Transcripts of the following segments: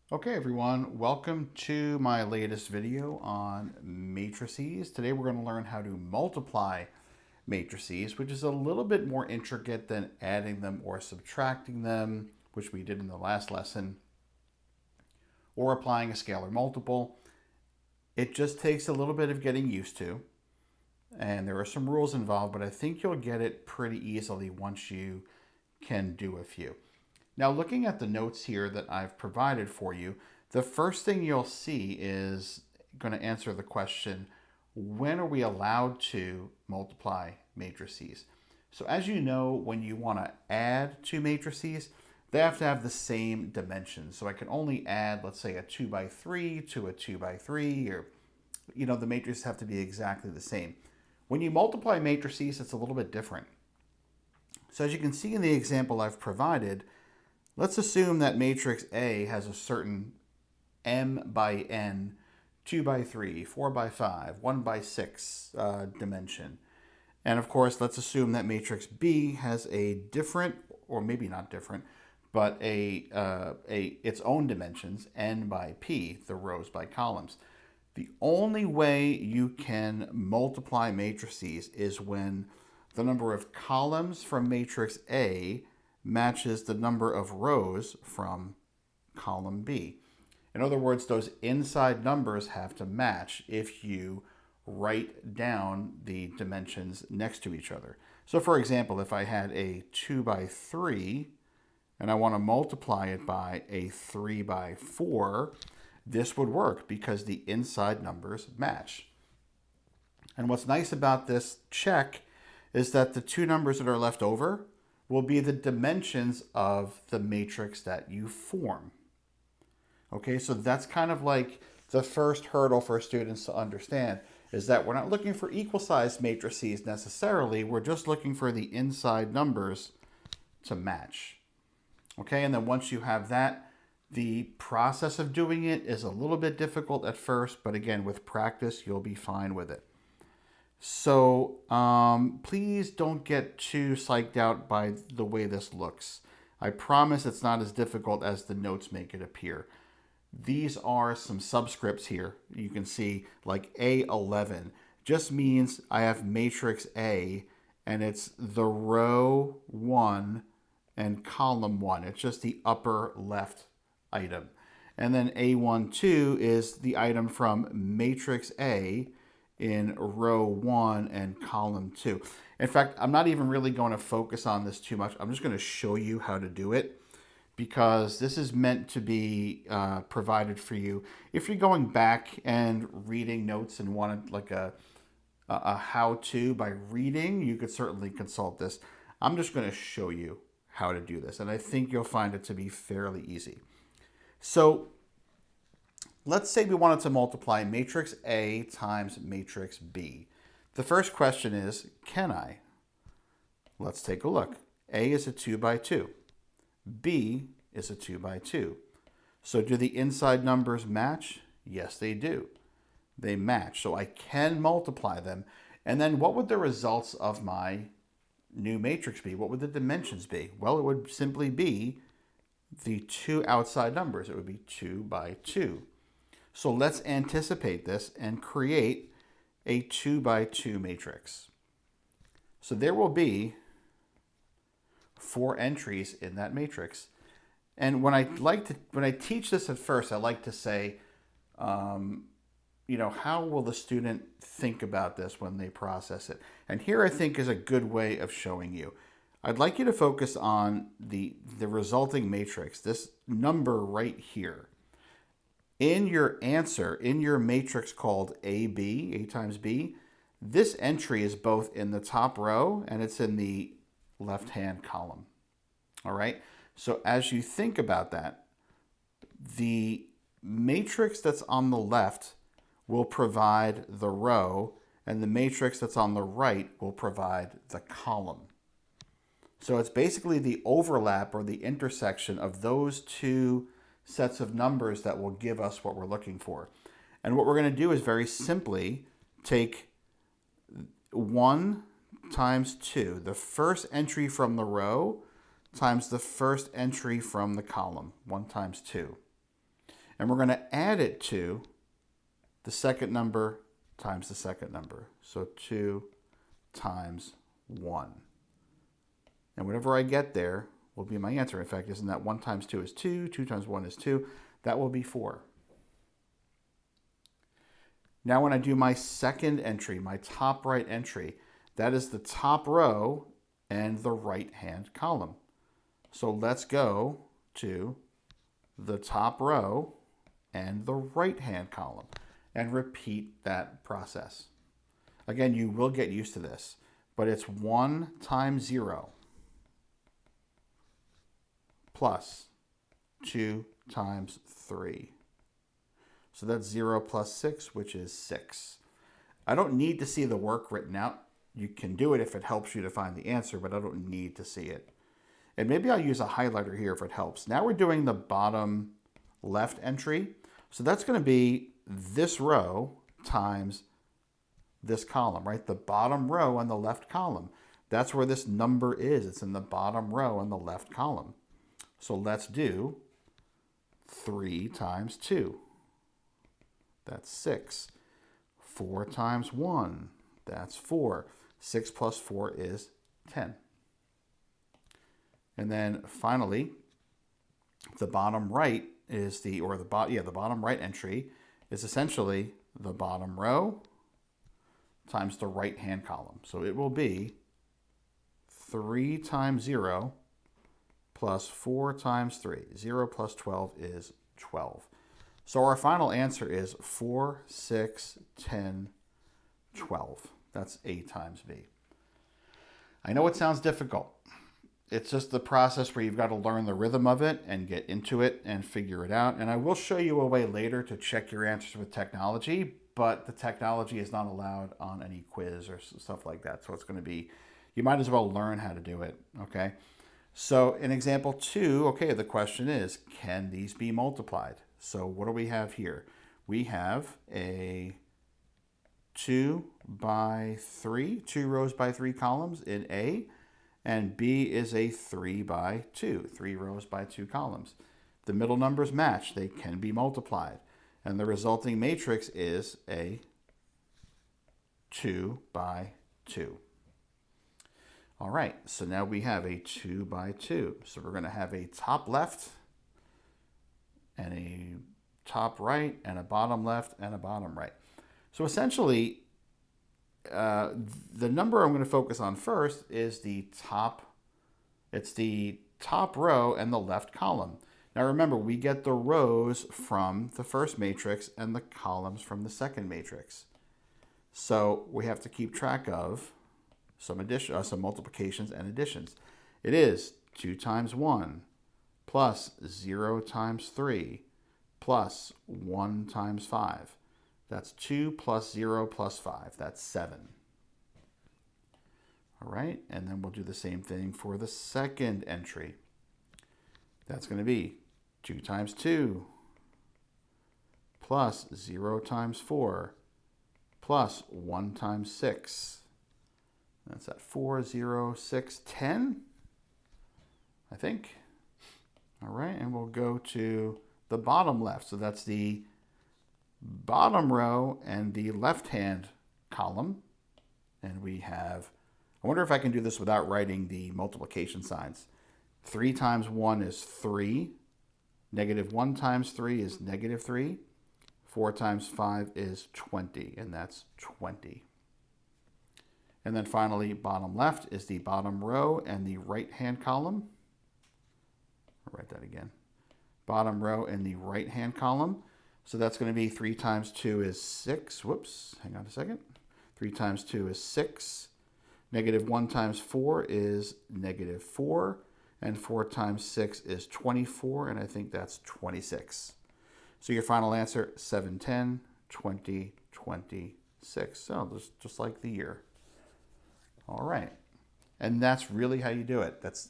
Okay everyone, welcome to my latest video on matrices. Today we're going to learn how to multiply matrices, which is a little bit more intricate than adding them or subtracting them, which we did in the last lesson, or applying a scalar multiple. It just takes a little bit of getting used to, and there are some rules involved, but I think you'll get it pretty easily once you can do a few. Now, looking at the notes here that I've provided for you, the first thing you'll see is going to answer the question, when are we allowed to multiply matrices? So as you know, when you want to add two matrices, they have to have the same dimensions. So I can only add, let's say, a 2 by 3 to a 2 by 3, or, the matrices have to be exactly the same. When you multiply matrices, it's a little bit different. So as you can see in the example I've provided, let's assume that matrix A has a certain m by n, 2 by 3, 4 by 5, 1 by 6 dimension. And of course, let's assume that matrix B has a different, or maybe not different, but its own dimensions, n by p, the rows by columns. The only way you can multiply matrices is when the number of columns from matrix A matches the number of rows from column B. In other words, those inside numbers have to match if you write down the dimensions next to each other. So for example, if I had a 2 by 3 and I want to multiply it by a 3 by 4, this would work because the inside numbers match. And what's nice about this check is that the two numbers that are left over will be the dimensions of the matrix that you form. Okay, so that's kind of like the first hurdle for students to understand, is that we're not looking for equal sized matrices necessarily, we're just looking for the inside numbers to match. Okay, and then once you have that, the process of doing it is a little bit difficult at first, but again, with practice, you'll be fine with it. So please don't get too psyched out by the way this looks. I promise it's not as difficult as the notes make it appear. These are some subscripts here. You can see like A11 just means I have matrix A and it's the row 1 and column 1. It's just the upper left item. And then A12 is the item from matrix A in row 1 and column 2. In fact, I'm not even really going to focus on this too much. I'm just going to show you how to do it because this is meant to be provided for you. If you're going back and reading notes and wanted like a how-to by reading, you could certainly consult this. I'm just going to show you how to do this, and I think you'll find it to be fairly easy. So let's say we wanted to multiply matrix A times matrix B. The first question is, can I? Let's take a look. A is a 2 by 2. B is a 2 by 2. So do the inside numbers match? Yes, they do. They match. So I can multiply them. And then what would the results of my new matrix be? What would the dimensions be? Well, it would simply be the two outside numbers. It would be 2 by 2. So let's anticipate this and create a 2 by 2 matrix. So there will be 4 entries in that matrix. And when I teach this at first, I like to say, how will the student think about this when they process it? And here I think is a good way of showing you. I'd like you to focus on the resulting matrix, this number right here. In your answer, in your matrix called AB, A times B, this entry is both in the top row and it's in the left-hand column. All right? So as you think about that, the matrix that's on the left will provide the row, and the matrix that's on the right will provide the column. So it's basically the overlap or the intersection of those two sets of numbers that will give us what we're looking for. And what we're going to do is very simply take 1 times 2, the first entry from the row times the first entry from the column, 1 times 2. And we're going to add it to the second number times the second number. So 2 times 1. And whatever I get there will be my answer. In fact, isn't that 1 times 2 is 2, 2 times 1 is 2. That will be 4. Now when I do my second entry, my top right entry, that is the top row and the right-hand column. So let's go to the top row and the right-hand column and repeat that process. Again, you will get used to this, but it's 1 times 0 plus 2 times 3. So that's 0 plus 6, which is 6. I don't need to see the work written out. You can do it if it helps you to find the answer, but I don't need to see it. And maybe I'll use a highlighter here if it helps. Now we're doing the bottom left entry. So that's going to be this row times this column, right? The bottom row and the left column. That's where this number is. It's in the bottom row and the left column. So let's do 3 times 2. That's 6. 4 times 1. That's 4. 6 plus 4 is 10. And then finally, the bottom right is the bottom right entry is essentially the bottom row times the right-hand column. So it will be 3 times 0 plus 4 times 3. 0 plus 12 is 12. So our final answer is 4, 6, 10, 12. That's A times B. I know it sounds difficult. It's just the process where you've got to learn the rhythm of it and get into it and figure it out. And I will show you a way later to check your answers with technology, but the technology is not allowed on any quiz or stuff like that. So it's going to be, you might as well learn how to do it, okay? So in example 2, okay, the question is, can these be multiplied? So what do we have here? We have a 2 by 3, 2 rows by 3 columns in A, and B is a 3 by 2, 3 rows by 2 columns. The middle numbers match. They can be multiplied. And the resulting matrix is a 2 by 2. All right, so now we have a 2 by 2. So we're going to have a top left and a top right and a bottom left and a bottom right. So essentially, the number I'm going to focus on first is the top. It's the top row and the left column. Now remember, we get the rows from the first matrix and the columns from the second matrix. So we have to keep track of some multiplications and additions. It is 2 times 1 plus 0 times 3 plus 1 times 5. That's 2 plus 0 plus 5. That's 7. All right, and then we'll do the same thing for the second entry. That's going to be 2 times 2 plus 0 times 4 plus 1 times 6. That's at 4, 0, 6, 10, I think. All right, and we'll go to the bottom left. So that's the bottom row and the left-hand column. And we have, I wonder if I can do this without writing the multiplication signs. 3 times 1 is 3. Negative 1 times 3 is negative 3. 4 times 5 is 20, and that's 20. And then finally, bottom left is the bottom row and the right-hand column. I'll write that again. Bottom row and the right-hand column. So that's going to be 3 times 2 is 6. Whoops, hang on a second. 3 times 2 is 6. Negative 1 times 4 is negative 4. And 4 times 6 is 24, and I think that's 26. So your final answer, 7, 10, 20, 26. So just like the year. All right. And that's really how you do it. That's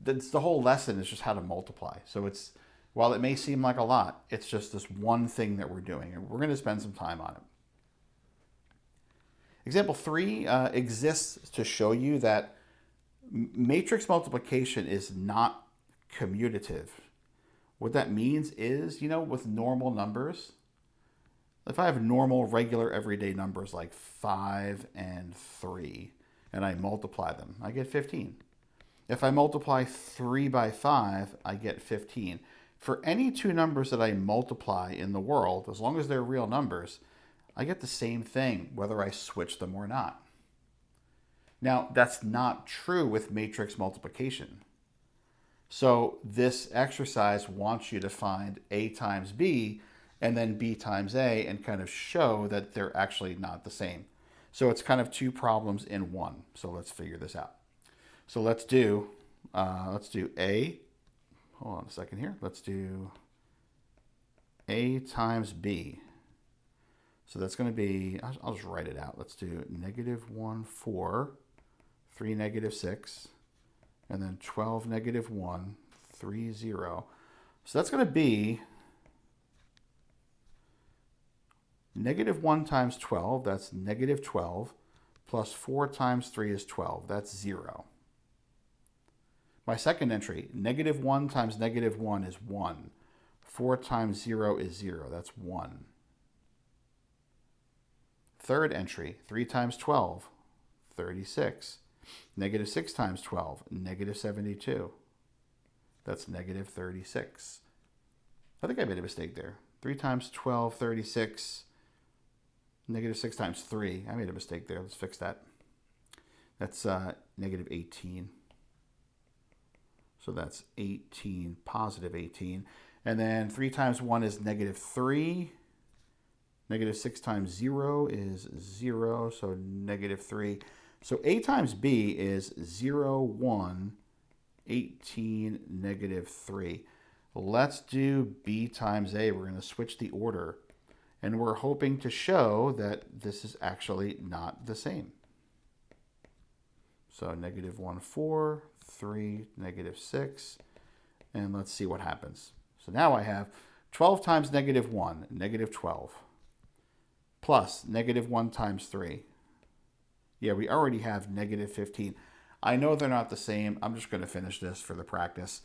the whole lesson is just how to multiply. So it's, while it may seem like a lot, it's just this one thing that we're doing, and we're going to spend some time on it. Example 3 exists to show you that matrix multiplication is not commutative. What that means is, with normal numbers, if I have normal, regular, everyday numbers like 5 and 3, and I multiply them, I get 15. If I multiply 3 by 5, I get 15. For any two numbers that I multiply in the world, as long as they're real numbers, I get the same thing, whether I switch them or not. Now, that's not true with matrix multiplication. So this exercise wants you to find A times B and then B times A and kind of show that they're actually not the same. So it's kind of two problems in one. So let's figure this out. So let's do A. Hold on a second here. Let's do A times B. So that's going to be, I'll just write it out. Let's do -1, 4, 3, -6, and then 12, -1, 3, 0. So that's going to be -1 times 12, that's -12, plus 4 times 3 is 12, that's 0. My second entry, -1 times -1 is 1. 4 times 0 is 0, that's 1. Third entry, 3 times 12, 36. -6 times 12, -72. That's -36. I think I made a mistake there. 3 times 12, 36. -6 times 3. I made a mistake there. Let's fix that. That's -18. So that's 18, positive 18. And then 3 times 1 is -3. -6 times 0 is 0, so -3. So A times B is 0, 1, 18, -3. Let's do B times A. We're going to switch the order. And we're hoping to show that this is actually not the same. So -1, 4, 3, -6. And let's see what happens. So now I have 12 times -1, -12. Plus -1 times 3. Yeah, we already have -15. I know they're not the same. I'm just going to finish this for the practice.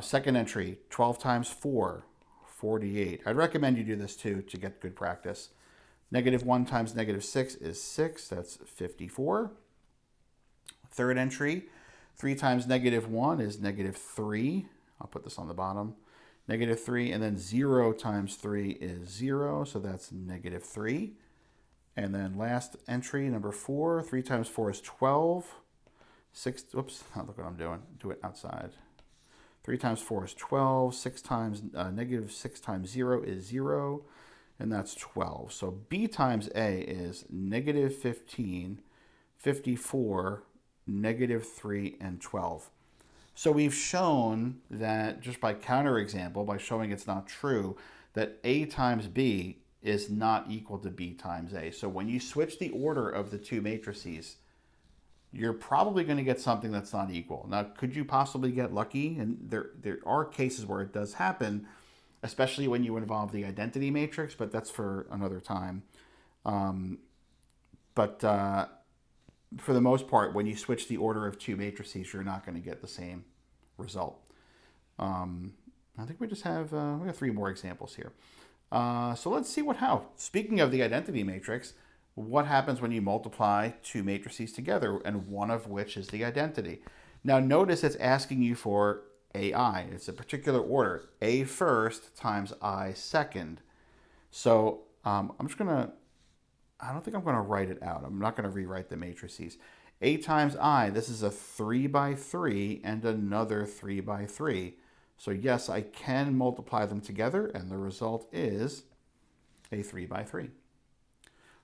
Second entry, 12 times 4, 48. I'd recommend you do this too to get good practice. -1 times -6 is 6. That's 54. Third entry, 3 times -1 is -3. I'll put this on the bottom. -3, and then 0 times 3 is 0, so that's -3. And then last entry, number 4, 3 times 4 is 12. 6, oops, look what I'm doing. Do it outside. 3 times 4 is 12. 6 times, -6 times 0 is 0, and that's 12. So B times A is -15, 54, -3, and 12. So we've shown that just by counterexample, by showing it's not true, that A times B is not equal to B times A. So when you switch the order of the two matrices, you're probably going to get something that's not equal. Now, could you possibly get lucky? And there are cases where it does happen, especially when you involve the identity matrix, but that's for another time. For the most part, when you switch the order of two matrices, you're not going to get the same result. I think we just have we have 3 more examples here. So let's see how. Speaking of the identity matrix, what happens when you multiply two matrices together, and one of which is the identity? Now notice it's asking you for AI. It's a particular order. A first times I second. So I'm just going to, I don't think I'm going to write it out. I'm not going to rewrite the matrices. A times I, this is a 3 by 3 and another 3 by 3. So yes, I can multiply them together, and the result is a 3 by 3.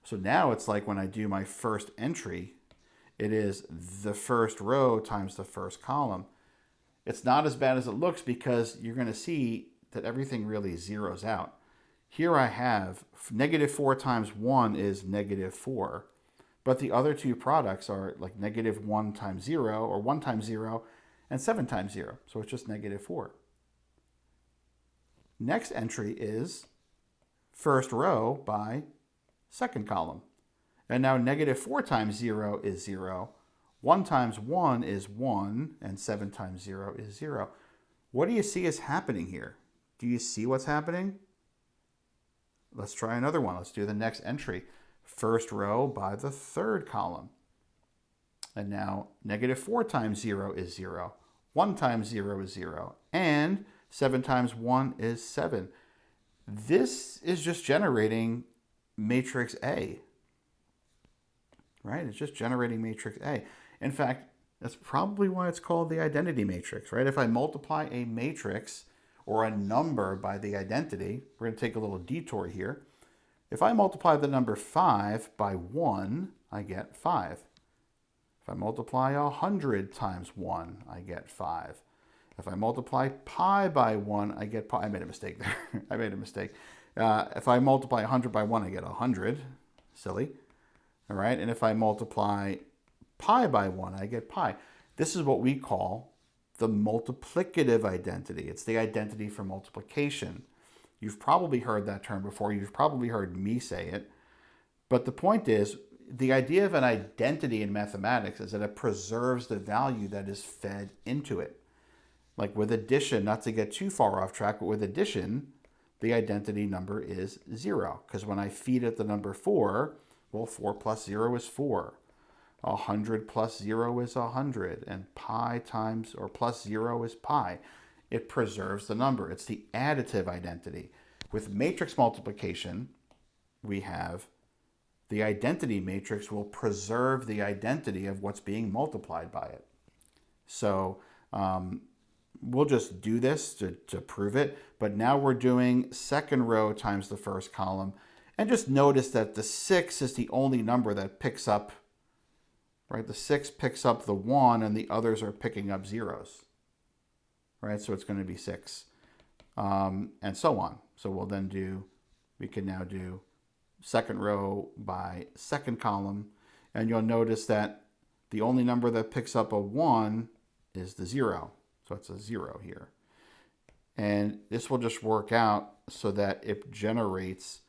So now it's like when I do my first entry, it is the first row times the first column. It's not as bad as it looks because you're going to see that everything really zeroes out. Here I have -4 times 1 is -4, but the other two products are like -1 times 0 or 1 times 0 and 7 times 0. So it's just -4. Next entry is first row by second column. And now -4 times 0 is 0. 1 times 1 is 1, and 7 times 0 is 0. What do you see is happening here? Do you see what's happening? Let's try another one. Let's do the next entry. First row by the third column. And now -4 times 0 is 0. 1 times 0 is 0. And 7 times 1 is 7. This is just generating matrix A. Right? It's just generating matrix A. In fact, that's probably why it's called the identity matrix, right? If I multiply a matrix or a number by the identity, we're going to take a little detour here. If I multiply the number 5 by 1, I get 5. If I multiply 100 times 1, I get 5. If I multiply pi by 1, I get pi. I made a mistake there. I made a mistake. If I multiply 100 by 1, I get 100. Silly. All right. And if I multiply pi by 1, I get pi. This is what we call the multiplicative identity. It's the identity for multiplication. You've probably heard that term before. You've probably heard me say it. But the point is, the idea of an identity in mathematics is that it preserves the value that is fed into it. Like with addition, not to get too far off track, but with addition, the identity number is 0. Because when I feed it the number 4, well, 4 plus 0 is 4. 100 plus 0 is 100. And pi times or plus 0 is pi. It preserves the number. It's the additive identity. With matrix multiplication, we have the identity matrix will preserve the identity of what's being multiplied by it. So we'll just do this to prove it. But now we're doing second row times the first column. And just notice that the 6 is the only number that picks up, right? The 6 picks up the 1 and the others are picking up zeros, right? So it's going to be 6 and so on. So we'll then do, we can now do second row by second column. And you'll notice that the only number that picks up a 1 is the 0. So it's a 0 here. And this will just work out so that it generates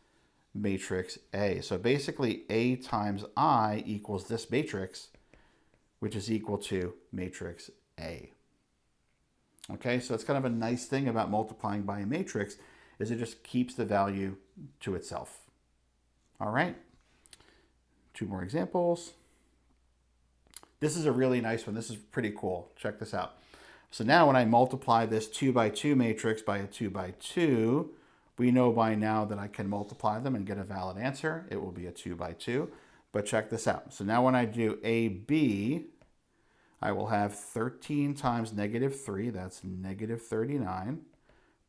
matrix A. So basically A times I equals this matrix, which is equal to matrix A. Okay, so it's kind of a nice thing about multiplying by a matrix is it just keeps the value to itself. All right, 2 more examples. This is a really nice one. This is pretty cool. Check this out. So now when I multiply this 2 by 2 matrix by a 2 by 2, we know by now that I can multiply them and get a valid answer. It will be a 2 by 2. But check this out. So now when I do AB, I will have 13 times -3, that's -39,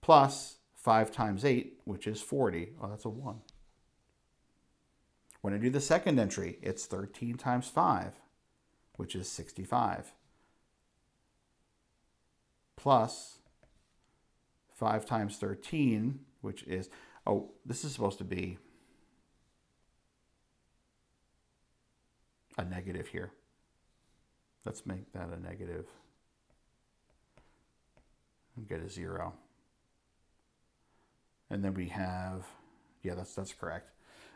plus 5 times 8, which is 40. Oh, that's a 1. When I do the second entry, it's 13 times 5, which is 65, plus 5 times 13, which is, oh, this is supposed to be a negative here. Let's make that a negative and get a 0. And then we have, yeah, that's correct.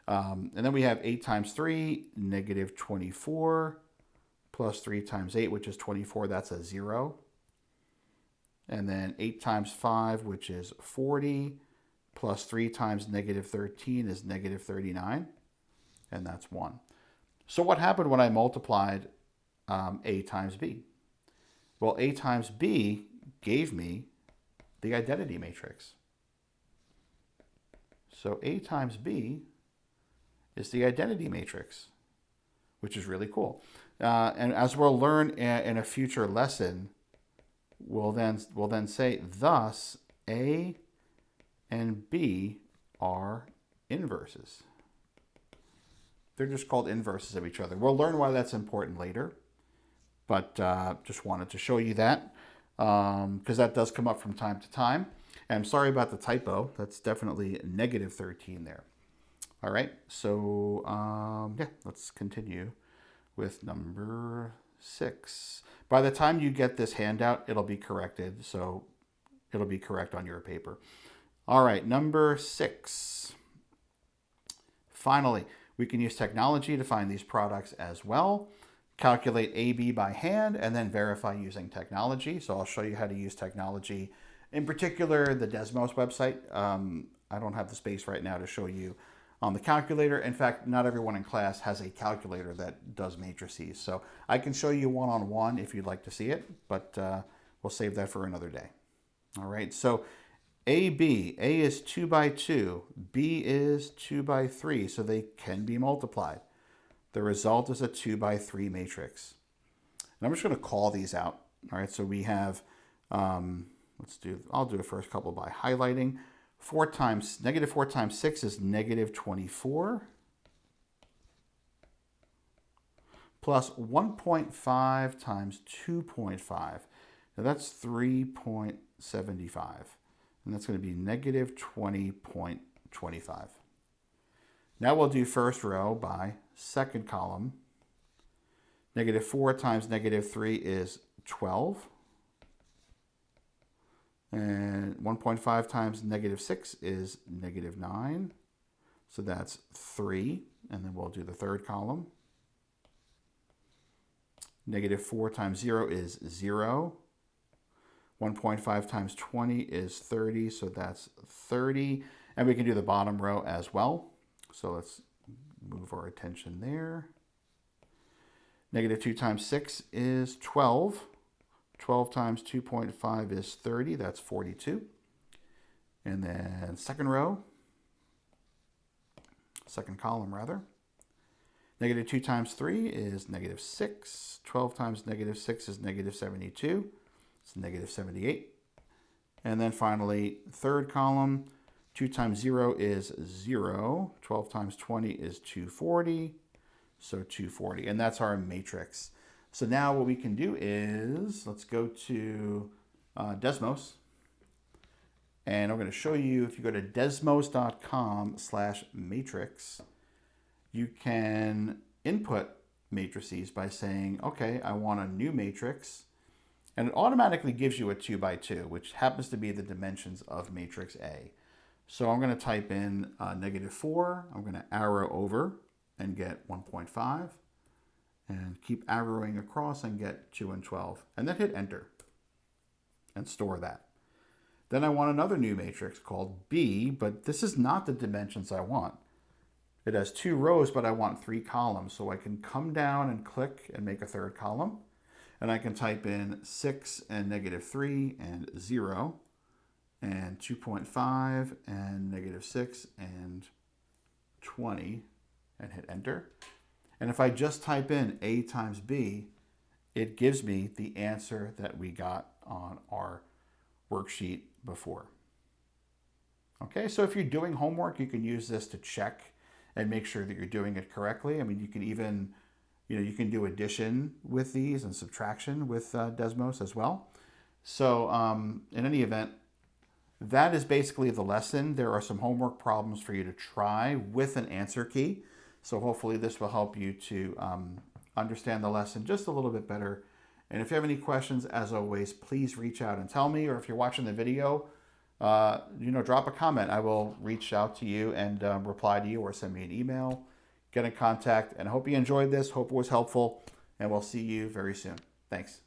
And then we have 8 times 3, -24, plus 3 times 8, which is 24, that's a 0. And then 8 times 5, which is 40, plus 3 times -13 is -39, and that's 1. So what happened when I multiplied A times B? Well, A times B gave me the identity matrix. So A times B is the identity matrix, which is really cool. And as we'll learn in a future lesson, we'll then say, thus A and B are inverses. They're just called inverses of each other. We'll learn why that's important later, but just wanted to show you that because that does come up from time to time. And I'm sorry about the typo. That's definitely -13 there. All right, so yeah, let's continue with number 6. By the time you get this handout, it'll be corrected, so it'll be correct on your paper. All right, number 6. Finally, we can use technology to find these products as well. Calculate AB by hand and then verify using technology. So I'll show you how to use technology In particular, the Desmos website. I don't have the space right now to show you on the calculator. In fact, not everyone in class has a calculator that does matrices. So I can show you one-on-one if you'd like to see it, but we'll save that for another day. All right, so A is 2 by 2, B is 2 by 3, so they can be multiplied. The result is a 2 by 3 matrix. And I'm just going to call these out. All right, so we have, I'll do the first couple by highlighting. Negative 4 times 6 is negative 24. Plus 1.5 times 2.5. Now that's 3.75. And that's going to be negative 20.25. Now we'll do first row by second column. Negative 4 times negative 3 is 12. And 1.5 times negative 6 is negative 9. So that's 3. And then we'll do the third column. Negative 4 times 0 is 0. 1.5 times 20 is 30. So that's 30. And we can do the bottom row as well. So let's move our attention there. Negative 2 times 6 is 12. 12 times 2.5 is 30. That's 42. And then second row, second column rather. Negative 2 times 3 is negative 6. 12 times negative 6 is negative 72. It's negative 78. And then finally, third column, 2 times 0 is 0. 12 times 20 is 240. So 240. And that's our matrix. So now what we can do is, let's go to Desmos. And I'm going to show you, if you go to desmos.com/matrix, you can input matrices by saying, okay, I want a new matrix. And it automatically gives you a 2 by 2, which happens to be the dimensions of matrix A. So I'm going to type in negative 4. I'm going to arrow over and get 1.5. And keep arrowing across and get 2 and 12. And then hit enter and store that. Then I want another new matrix called B, but this is not the dimensions I want. It has 2 rows, but I want 3 columns. So I can come down and click and make a third column. And I can type in 6 and negative 3 and 0 and 2.5 and negative 6 and 20 and hit enter. And if I just type in A times B, it gives me the answer that we got on our worksheet before. Okay, so if you're doing homework, you can use this to check and make sure that you're doing it correctly. I mean, you can even, you can do addition with these and subtraction with Desmos as well. So in any event, that is basically the lesson. There are some homework problems for you to try with an answer key. So hopefully this will help you to understand the lesson just a little bit better. And if you have any questions, as always, please reach out and tell me. Or if you're watching the video, drop a comment. I will reach out to you and reply to you, or send me an email. Get in contact. And I hope you enjoyed this. Hope it was helpful. And we'll see you very soon. Thanks.